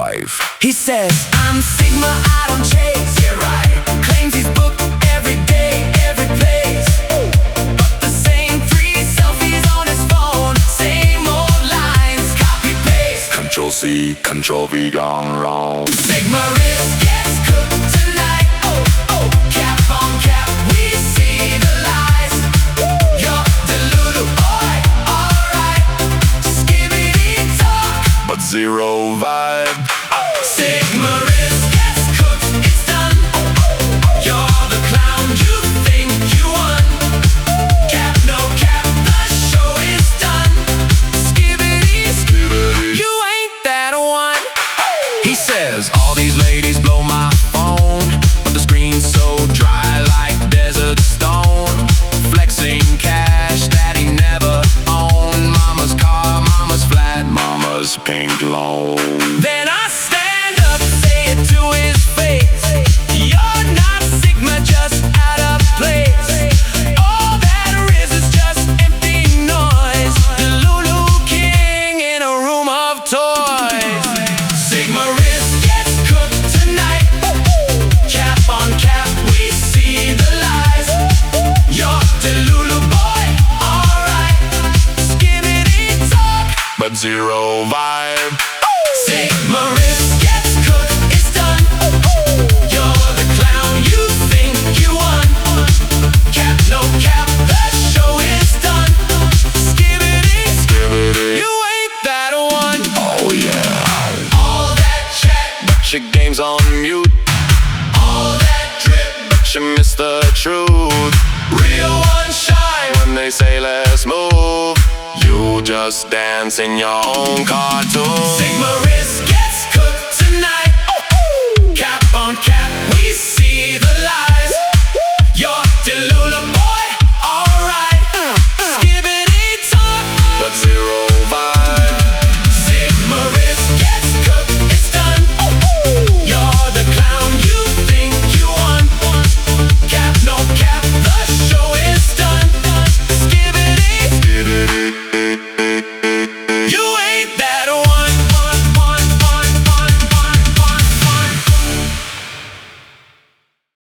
wife. He says, I'm Sigma, I don't chase. Yeah, right. Claims he's booked every day, every place. But the same 3 selfies on his phone, same old lines, copy paste. Ctrl+C, Ctrl+V gone wrong. Sigma Rizz gets cooked tonight. Oh, oh, cap on cap, we see the lies. You're delulu, boy, alright. Skibidi talk, but zero vibe. Sigma Rizz gets cooked, it's done. You're the clown, you think you won. Cap, no cap, the show is done. Skibidi, you ain't that one. He says, all these ladies blow my phone, but the screen's so dry like desert stone. Flexing cash that he never owned. Mama's car, mama's flat, Mama's pink loan. then I stand up, say it to his face. You're not Sigma, just out of place. All that Rizz is just empty noise. Delulu king in a room of toys. Sigma Rizz gets cooked tonight. Cap on cap, we see the lies. You're delulu, boy, alright. Skibidi talk, But zero vibe. Sigma Rizz gets cooked, it's done. You're the clown, you think you won. Cap, no cap, the show is done. Skibidi, you ain't that one. Oh yeah. All that chat, But your game's on mute. all that drip, But you miss the truth. real one shine. When they say let's move, you just dance in your own cartoon. Sigma Rizz gets